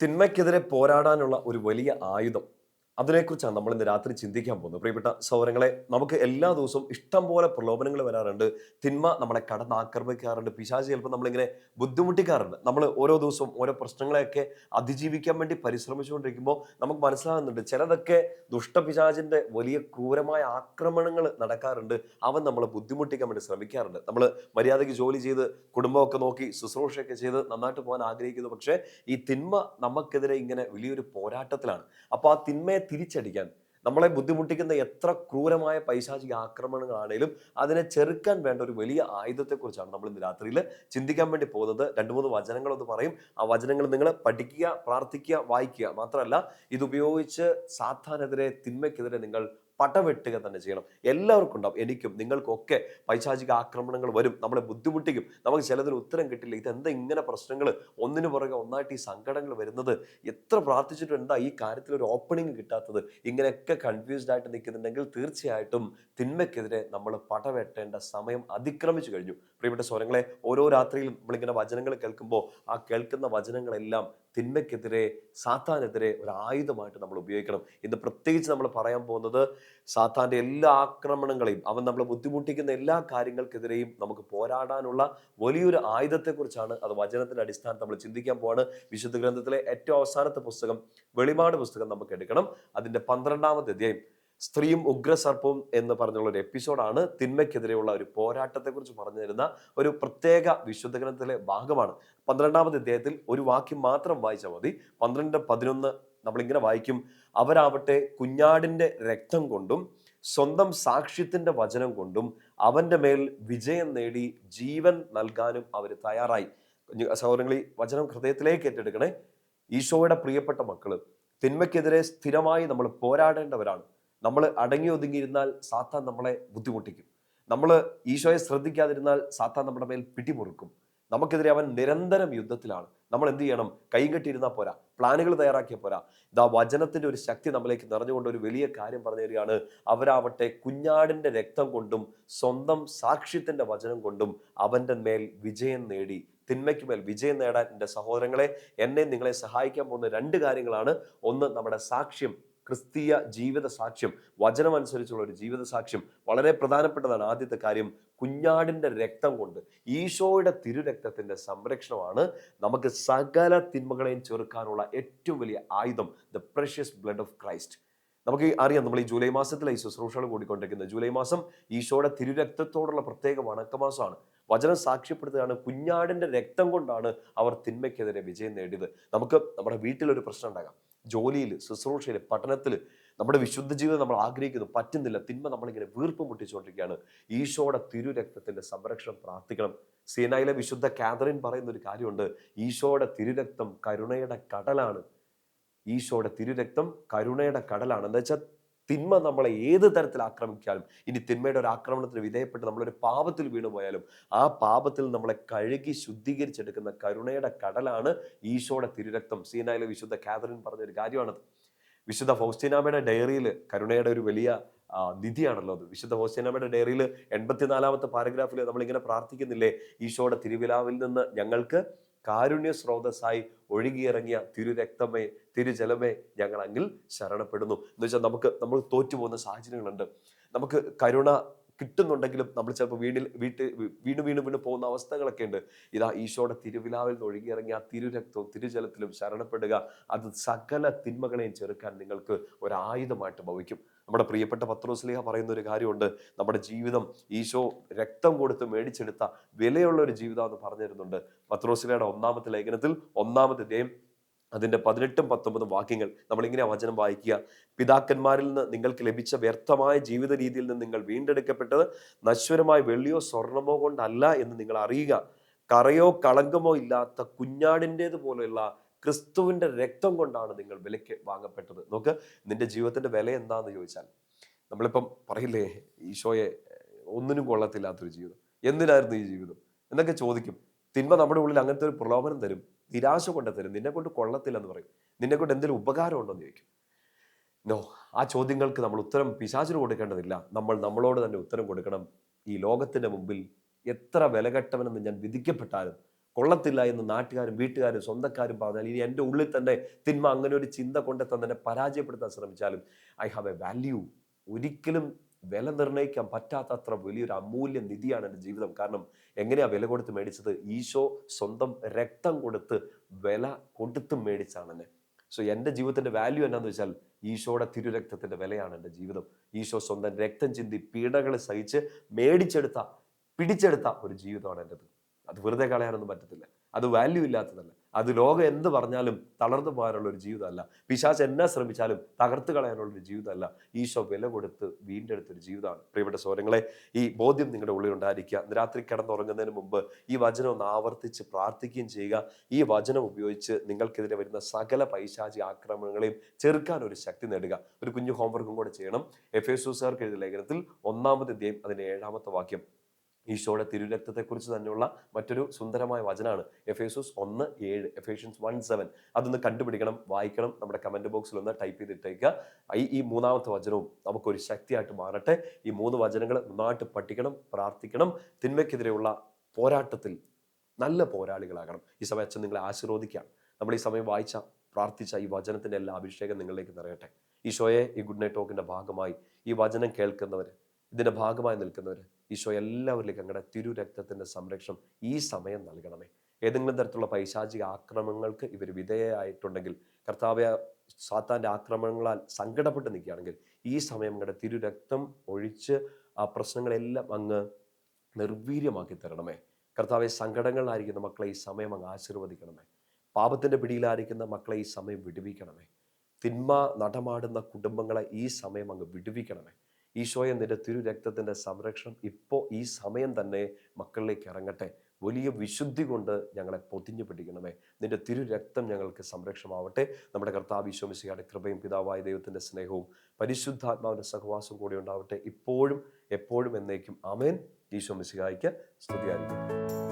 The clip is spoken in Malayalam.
തിന്മയ്ക്കെതിരെ പോരാടാനുള്ള ഒരു വലിയ ആയുധം. അതിനെക്കുറിച്ചാണ് നമ്മൾ ഇന്ന് രാത്രി ചിന്തിക്കാൻ പോകുന്നത്. പ്രിയപ്പെട്ട സഹോദരങ്ങളെ, നമുക്ക് എല്ലാ ദിവസവും ഇഷ്ടം പോലെ പ്രലോഭനങ്ങൾ വരാറുണ്ട്. തിന്മ നമ്മളെ കടന്നാക്രമിക്കാറുണ്ട്. പിശാച് ചിലപ്പോൾ നമ്മളിങ്ങനെ ബുദ്ധിമുട്ടിക്കാറുണ്ട്. നമ്മൾ ഓരോ ദിവസവും ഓരോ പ്രശ്നങ്ങളെയൊക്കെ അതിജീവിക്കാൻ വേണ്ടി പരിശ്രമിച്ചുകൊണ്ടിരിക്കുമ്പോൾ നമുക്ക് മനസ്സിലാകുന്നുണ്ട്, ചിലതൊക്കെ ദുഷ്ടപിശാചിന്റെ വലിയ ക്രൂരമായ ആക്രമണങ്ങൾ നടക്കാറുണ്ട്. അവൻ നമ്മളെ ബുദ്ധിമുട്ടിക്കാൻ വേണ്ടി ശ്രമിക്കാറുണ്ട്. നമ്മൾ മര്യാദയ്ക്ക് ജോലി ചെയ്ത് കുടുംബമൊക്കെ നോക്കി ശുശ്രൂഷയൊക്കെ ചെയ്ത് നന്നായിട്ട് പോകാൻ ആഗ്രഹിക്കുന്നു. പക്ഷേ ഈ തിന്മ നമുക്കെതിരെ ഇങ്ങനെ വലിയൊരു പോരാട്ടത്തിലാണ്. അപ്പോൾ ആ തിന്മയെ തിരിച്ചടിക്കാൻ, നമ്മളെ ബുദ്ധിമുട്ടിക്കുന്ന എത്ര ക്രൂരമായ പൈശാചിക ആക്രമണങ്ങളാണേലും അതിനെ ചെറുക്കാൻ വേണ്ട ഒരു വലിയ ആയുധത്തെക്കുറിച്ചാണ് നമ്മൾ ഇന്ന് രാത്രിയിൽ ചിന്തിക്കാൻ വേണ്ടി പോകുന്നത്. രണ്ട് മൂന്ന് വചനങ്ങളൊന്ന് പറയും. ആ വചനങ്ങൾ നിങ്ങൾ പഠിക്കുക, പ്രാർത്ഥിക്കുക, വായിക്കുക. മാത്രമല്ല, ഇതുപയോഗിച്ച് സാത്താനെതിരെ, തിന്മയ്ക്കെതിരെ നിങ്ങൾ പടവെട്ടുക തന്നെ ചെയ്യണം. എല്ലാവർക്കും ഉണ്ടാവും, എനിക്കും നിങ്ങൾക്കൊക്കെ പൈശാചിക ആക്രമണങ്ങൾ വരും, നമ്മളെ ബുദ്ധിമുട്ടിക്കും. നമുക്ക് ചിലതിന് ഉത്തരം കിട്ടില്ല. ഇതെന്താ ഇങ്ങനെ പ്രശ്നങ്ങൾ ഒന്നിനു പുറകെ ഒന്നായിട്ട് ഈ സങ്കടങ്ങൾ വരുന്നത്? എത്ര പ്രാർത്ഥിച്ചിട്ടും എന്താ ഈ കാര്യത്തിൽ ഒരു ഓപ്പണിംഗ് കിട്ടാത്തത്? ഇങ്ങനെയൊക്കെ കൺഫ്യൂസ്ഡ് ആയിട്ട് നിൽക്കുന്നുണ്ടെങ്കിൽ തീർച്ചയായിട്ടും തിന്മയ്ക്കെതിരെ നമ്മൾ പടവെട്ടേണ്ട സമയം അതിക്രമിച്ചു കഴിഞ്ഞു. പ്രിയപ്പെട്ട സ്വരങ്ങളെ, ഓരോ രാത്രിയിലും നമ്മളിങ്ങനെ വചനങ്ങൾ കേൾക്കുമ്പോൾ ആ കേൾക്കുന്ന വചനങ്ങളെല്ലാം തിന്മയ്ക്കെതിരെ, സാത്താനെതിരെ ഒരു ആയുധമായിട്ട് നമ്മൾ ഉപയോഗിക്കണം. ഇന്ന് പ്രത്യേകിച്ച് നമ്മൾ പറയാൻ പോകുന്നത് സാത്താന്റെ എല്ലാ ആക്രമണങ്ങളെയും, അവൻ നമ്മളെ ബുദ്ധിമുട്ടിക്കുന്ന എല്ലാ കാര്യങ്ങൾക്കെതിരെയും നമുക്ക് പോരാടാനുള്ള വലിയൊരു ആയുധത്തെക്കുറിച്ചാണ്. അത് വചനത്തിന്റെ അടിസ്ഥാനത്തിൽ നമ്മൾ ചിന്തിക്കാൻ പോവാണ്. വിശുദ്ധ ഗ്രന്ഥത്തിലെ ഏറ്റവും അവസാനത്തെ പുസ്തകം വെളിപാട് പുസ്തകം നമുക്ക് എടുക്കണം. അതിന്റെ 12-ാമത്തെ അധ്യായം, സ്ത്രീയും ഉഗ്രസർപ്പവും എന്ന് പറഞ്ഞുള്ള ഒരു എപ്പിസോഡാണ്. തിന്മയ്ക്കെതിരെയുള്ള ഒരു പോരാട്ടത്തെക്കുറിച്ച് പറഞ്ഞു തരുന്ന ഒരു പ്രത്യേക വിശുദ്ധ ഗ്രന്ഥത്തിലെ ഭാഗമാണ്. 12-ാമത്തെ അധ്യായത്തിൽ ഒരു വാക്യം മാത്രം വായിച്ചാൽ മതി. 12-11 നമ്മളിങ്ങനെ വായിക്കും: അവരാവട്ടെ കുഞ്ഞാടിന്റെ രക്തം കൊണ്ടും സ്വന്തം സാക്ഷ്യത്തിന്റെ വചനം കൊണ്ടും അവന്റെ മേൽ വിജയം നേടി ജീവൻ നൽകാനും അവർ തയ്യാറായി. സഹോദരങ്ങളെ, വചനം ഹൃദയത്തിലേക്ക് ഏറ്റെടുക്കണേ. ഈശോയുടെ പ്രിയപ്പെട്ട മക്കള്, തിന്മയ്ക്കെതിരെ സ്ഥിരമായി നമ്മൾ പോരാടേണ്ടവരാണ്. നമ്മൾ അടങ്ങി ഒതുങ്ങിയിരുന്നാൽ സാത്താൻ നമ്മളെ ബുദ്ധിമുട്ടിക്കും. നമ്മൾ ഈശോയെ ശ്രദ്ധിക്കാതിരുന്നാൽ സാത്താൻ നമ്മുടെ മേൽ പിടിമുറുക്കും. നമുക്കെതിരെ അവൻ നിരന്തരം യുദ്ധത്തിലാണ്. നമ്മൾ എന്ത് ചെയ്യണം? കൈയും കെട്ടിയിരുന്നാൽ പോരാ, പ്ലാനുകൾ തയ്യാറാക്കിയ പോരാ. ഇതാ വചനത്തിന്റെ ഒരു ശക്തി നമ്മളിലേക്ക് നിറഞ്ഞുകൊണ്ട് ഒരു വലിയ കാര്യം പറഞ്ഞു തരികയാണ്. അവരാവട്ടെ കുഞ്ഞാടിന്റെ രക്തം കൊണ്ടും സ്വന്തം സാക്ഷ്യത്തിന്റെ വചനം കൊണ്ടും അവന്റെ മേൽ വിജയം നേടി. തിന്മയ്ക്ക് മേൽ വിജയം നേടാൻ എൻ്റെ സഹോദരങ്ങളെ, എന്നെ നിങ്ങളെ സഹായിക്കാൻ പോകുന്ന രണ്ട് കാര്യങ്ങളാണ്. ഒന്ന്, നമ്മുടെ സാക്ഷ്യം, ക്രിസ്തീയ ജീവിത സാക്ഷ്യം, വചനം അനുസരിച്ചുള്ള ഒരു ജീവിത സാക്ഷ്യം വളരെ പ്രധാനപ്പെട്ടതാണ്. ആദ്യത്തെ കാര്യം, കുഞ്ഞാടിന്റെ രക്തം കൊണ്ട്, ഈശോയുടെ തിരുരക്തത്തിന്റെ സംരക്ഷണമാണ് നമുക്ക് സകല തിന്മകളെയും ചെറുക്കാനുള്ള ഏറ്റവും വലിയ ആയുധം. The precious blood of Christ. നമുക്ക് അറിയാം, നമ്മൾ ഈ ജൂലൈ മാസത്തിലെ ഈ ശുശ്രൂഷകൾ കൂടിക്കൊണ്ടിരിക്കുന്നത്. ജൂലൈ മാസം ഈശോയുടെ തിരുരക്തത്തോടുള്ള പ്രത്യേക വണക്കമാസമാണ്. വചനം സാക്ഷ്യപ്പെടുത്തുകയാണ്, കുഞ്ഞാടിന്റെ രക്തം കൊണ്ടാണ് അവർ തിന്മയ്ക്കെതിരെ വിജയം നേടിയത്. നമുക്ക് നമ്മുടെ വീട്ടിലൊരു പ്രശ്നം ഉണ്ടാകാം, ജോലിയിൽ, ശുശ്രൂഷയിൽ, പഠനത്തിൽ, നമ്മുടെ വിശുദ്ധ ജീവിതം നമ്മൾ ആഗ്രഹിക്കുന്നു, പറ്റുന്നില്ല. തിന്മ നമ്മളിങ്ങനെ വീർപ്പ് മുട്ടിച്ചുകൊണ്ടിരിക്കുകയാണ്. ഈശോയുടെ തിരുരക്തത്തിന്റെ സംരക്ഷണം പ്രാർത്ഥിക്കണം. സീനായിലെ വിശുദ്ധ കാതറിൻ പറയുന്ന ഒരു കാര്യമുണ്ട്: ഈശോയുടെ തിരുരക്തം കരുണയുടെ കടലാണ്. ഈശോയുടെ തിരുരക്തം കരുണയുടെ കടലാണ്. എന്താ വെച്ചാൽ, തിന്മ നമ്മളെ ഏത് തരത്തിൽ ആക്രമിക്കാനും, ഇനി തിന്മയുടെ ഒരു ആക്രമണത്തിന് വിധേയപ്പെട്ട് നമ്മളൊരു പാപത്തിൽ വീണുപോയാലും ആ പാപത്തിൽ നമ്മളെ കഴുകി ശുദ്ധീകരിച്ചെടുക്കുന്ന കരുണയുടെ കടലാണ് ഈശോയുടെ തിരുരക്തം. സീനായിലെ വിശുദ്ധ കാതറിൻ പറഞ്ഞൊരു കാര്യമാണത്. വിശുദ്ധ ഫൗസ്റ്റീനാമയുടെ ഡയറിയിൽ, കരുണയുടെ ഒരു വലിയ നിധിയാണല്ലോ അത്. വിശുദ്ധ ഫൗസ്റ്റീനാമയുടെ ഡയറിയിൽ 84-ാമത്തെ പാരഗ്രാഫിൽ നമ്മളിങ്ങനെ പ്രാർത്ഥിക്കുന്നില്ലേ: ഈശോയുടെ തിരുവിലാവിൽ നിന്ന് ഞങ്ങൾക്ക് കാരുണ്യ സ്രോതസ്സായി ഒഴുകിയിറങ്ങിയ തിരുരക്തമേ, തിരുജലമേ, ഞങ്ങൾ അങ്ങിൽ ശരണപ്പെടുന്നു. എന്ന് വെച്ചാൽ നമ്മൾ തോറ്റുപോകുന്ന സാഹചര്യങ്ങളുണ്ട്. നമുക്ക് കരുണ കിട്ടുന്നുണ്ടെങ്കിലും നമ്മൾ ചിലപ്പോൾ വീണ് പോകുന്ന അവസ്ഥകളൊക്കെ ഉണ്ട്. ഇതാ ഈശോയുടെ തിരുവിലാവിൽ നിന്ന് ഒഴുകിയിറങ്ങിയ ആ തിരുരക്തവും തിരുജലത്തിലും ശരണപ്പെടുക. അത് സകല തിന്മകളെയും ചെറുക്കാൻ നിങ്ങൾക്ക് ഒരായുധമായിട്ട് ഭവിക്കും. നമ്മുടെ പ്രിയപ്പെട്ട പത്രോസ്ലീഹ പറയുന്ന ഒരു കാര്യമുണ്ട്: നമ്മുടെ ജീവിതം ഈശോ രക്തം കൊടുത്ത് മേടിച്ചെടുത്ത വിലയുള്ള ഒരു ജീവിതം എന്ന് പറഞ്ഞു തരുന്നുണ്ട്. പത്രോസ്ലീഹയുടെ 1-ാമത്തെ ലേഖനത്തിൽ 1-ാമത്തെ അധ്യായം അതിന്റെ 18-19 വാക്യങ്ങൾ നമ്മളിങ്ങനെ വചനം വായിക്കുക: പിതാക്കന്മാരിൽ നിന്ന് നിങ്ങൾക്ക് ലഭിച്ച വ്യർത്ഥമായ ജീവിത രീതിയിൽ നിന്ന് നിങ്ങൾ വീണ്ടെടുക്കപ്പെട്ടത് നശ്വരമായ വെള്ളിയോ സ്വർണമോ കൊണ്ടല്ല എന്ന് നിങ്ങൾ അറിയുക. കറയോ കളങ്കമോ ഇല്ലാത്ത കുഞ്ഞാടിൻ്റേത് പോലെയുള്ള ക്രിസ്തുവിന്റെ രക്തം കൊണ്ടാണ് നിങ്ങൾ വിലയ്ക്ക് വാങ്ങപ്പെട്ടത്. നോക്ക്, നിന്റെ ജീവിതത്തിന്റെ വില എന്താന്ന് ചോദിച്ചാൽ, നമ്മളിപ്പം പറയില്ലേ, ഈശോയെ ഒന്നിനും കൊള്ളത്തില്ലാത്തൊരു ജീവിതം, എന്തിനായിരുന്നു ഈ ജീവിതം എന്നൊക്കെ ചോദിക്കും. തിന്മ നമ്മുടെ ഉള്ളിൽ അങ്ങനത്തെ ഒരു പ്രലോഭനം തരും, നിരാശ കൊണ്ട് തരും. നിന്നെ കൊണ്ട് കൊള്ളത്തില്ലെന്ന് പറയും, നിന്നെ കൊണ്ട് എന്തെങ്കിലും ഉപകാരം ഉണ്ടോ എന്ന് ചോദിക്കും. നോ, ആ ചോദ്യങ്ങൾക്ക് നമ്മൾ ഉത്തരം പിശാചിന് കൊടുക്കേണ്ടതില്ല. നമ്മൾ നമ്മളോട് തന്നെ ഉത്തരം കൊടുക്കണം. ഈ ലോകത്തിന്റെ മുമ്പിൽ എത്ര വിലകെട്ടവനെന്ന് ഞാൻ വിധിക്കപ്പെട്ടാലും കൊള്ളത്തില്ല എന്ന് നാട്ടുകാരും വീട്ടുകാരും സ്വന്തക്കാരും പറഞ്ഞാൽ, ഇനി എൻ്റെ ഉള്ളിൽ തന്നെ തിന്മ അങ്ങനെ ഒരു ചിന്ത കൊണ്ടെത്താൻ തന്നെ പരാജയപ്പെടുത്താൻ ശ്രമിച്ചാലും ഐ ഹാവ് എ വാല്യൂ. ഒരിക്കലും വില നിർണ്ണയിക്കാൻ പറ്റാത്തത്ര വലിയൊരു അമൂല്യ നിധിയാണ് എൻ്റെ ജീവിതം. കാരണം എങ്ങനെയാ വില കൊടുത്ത് മേടിച്ചത്? ഈശോ സ്വന്തം രക്തം കൊടുത്ത് വില കൊടുത്ത് മേടിച്ചാണ് എന്നെ. സോ എൻ്റെ ജീവിതത്തിന്റെ വാല്യൂ എന്നാന്ന് വെച്ചാൽ ഈശോയുടെ തിരുരക്തത്തിന്റെ വിലയാണ് എൻ്റെ ജീവിതം. ഈശോ സ്വന്തം രക്തം ചിന്തി പീഡകൾ സഹിച്ച് മേടിച്ചെടുത്ത പിടിച്ചെടുത്ത ഒരു ജീവിതമാണ് എൻ്റെത്. അത് വെറുതെ കളയാനൊന്നും പറ്റത്തില്ല. അത് വാല്യൂ ഇല്ലാത്തതല്ല. അത് ലോകം എന്ത് പറഞ്ഞാലും തളർന്നു പോകാനുള്ള ഒരു ജീവിതമല്ല. പിശാച് എന്നാ ശ്രമിച്ചാലും തകർത്ത് കളയാനുള്ള ഒരു ജീവിതമല്ല. ഈശോ വില കൊടുത്ത് വീണ്ടെടുത്തൊരു ജീവിതമാണ്. പ്രിയപ്പെട്ട സഹോദരങ്ങളെ, ഈ ബോധ്യം നിങ്ങളുടെ ഉള്ളിൽ ഉണ്ടായിരിക്കുക. രാത്രി കിടന്നുറങ്ങുന്നതിന് മുമ്പ് ഈ വചനം ഒന്ന് ആവർത്തിച്ച് പ്രാർത്ഥിക്കുകയും ചെയ്യുക. ഈ വചനം ഉപയോഗിച്ച് നിങ്ങൾക്കെതിരെ വരുന്ന സകല പൈശാചിക ആക്രമണങ്ങളെയും ചെറുക്കാൻ ഒരു ശക്തി നേടുക. ഒരു കുഞ്ഞു ഹോംവർക്കും കൂടെ ചെയ്യണം. എഫേസ്യർക്കാർക്ക് എഴുതിയ ലേഖനത്തിൽ 1-ാമത്തെ അധ്യായം അതിന്റെ 7-ാമത്തെ വാക്യം ഈശോയുടെ തിരുരക്തത്തെക്കുറിച്ച് തന്നെയുള്ള മറ്റൊരു സുന്ദരമായ വചനമാണ്. എഫേസ്യൂസ് 1:7, എഫേഷ്യൻസ് 1:7. അതൊന്ന് കണ്ടുപിടിക്കണം, വായിക്കണം. നമ്മുടെ കമന്റ് ബോക്സിൽ ഒന്ന് ടൈപ്പ് ചെയ്തിട്ടേക്കുക. ഈ 3-ാമത്തെ വചനവും നമുക്കൊരു ശക്തിയായിട്ട് മാറട്ടെ. ഈ 3 വചനങ്ങൾ നന്നായിട്ട് പഠിക്കണം, പ്രാർത്ഥിക്കണം. തിന്മയ്ക്കെതിരെയുള്ള പോരാട്ടത്തിൽ നല്ല പോരാളികളാകണം. ഈ സമയം അച്ഛൻ നിങ്ങളെ ആശീർവദിക്കാം. നമ്മൾ ഈ സമയം വായിച്ച പ്രാർത്ഥിച്ച ഈ വചനത്തിന്റെ എല്ലാ അഭിഷേകം നിങ്ങളിലേക്ക് നിറയട്ടെ. ഈശോയെ, ഈ ഗുഡ് നൈറ്റ് ടോക്കിന്റെ ഭാഗമായി ഈ വചനം കേൾക്കുന്നവർ, ഇതിന്റെ ഭാഗമായി നിൽക്കുന്നവർ, ഈശോ എല്ലാവരിലേക്കും അങ്ങയുടെ തിരുരക്തത്തിന്റെ സംരക്ഷണം ഈ സമയം നൽകണമേ. ഏതെങ്കിലും തരത്തിലുള്ള പൈശാചിക ആക്രമണങ്ങൾക്ക് ഇവർ വിധേയമായിട്ടുണ്ടെങ്കിൽ, കർത്താവെ, സാത്താന്റെ ആക്രമണങ്ങളാൽ സങ്കടപ്പെട്ട് നിൽക്കുകയാണെങ്കിൽ ഈ സമയം അങ്ങയുടെ തിരുരക്തം ഒഴിച്ച് ആ പ്രശ്നങ്ങളെല്ലാം അങ്ങ് നിർവീര്യമാക്കി തരണമേ. കർത്താവെ, സങ്കടങ്ങളിലായിരിക്കുന്ന മക്കളെ ഈ സമയം അങ്ങ് ആശീർവദിക്കണമേ. പാപത്തിന്റെ പിടിയിലായിരിക്കുന്ന മക്കളെ ഈ സമയം വിടുവിക്കണമേ. തിന്മ നടമാടുന്ന കുടുംബങ്ങളെ ഈ സമയം അങ്ങ് വിടുവിക്കണമേ. ഈശോയെ, നിന്റെ തിരുരക്തത്തിന്റെ സംരക്ഷണം ഇപ്പോൾ ഈ സമയം തന്നെ മക്കളിലേക്ക് ഇറങ്ങട്ടെ. വലിയ വിശുദ്ധി കൊണ്ട് ഞങ്ങളെ പൊതിഞ്ഞു പിടിക്കണമേ. നിന്റെ തിരുരക്തം ഞങ്ങൾക്ക് സംരക്ഷണമാവട്ടെ. നമ്മുടെ കർത്താവ് ഈശോ മിശിഹായുടെ കൃപയും പിതാവായ ദൈവത്തിന്റെ സ്നേഹവും പരിശുദ്ധാത്മാവിന്റെ സഹവാസവും കൂടി ഉണ്ടാവട്ടെ, ഇപ്പോഴും എപ്പോഴും എന്നേക്കും. ആമേൻ. ഈശോ മിശിഹായ്ക്ക് സ്തുതിയായിരിക്കും.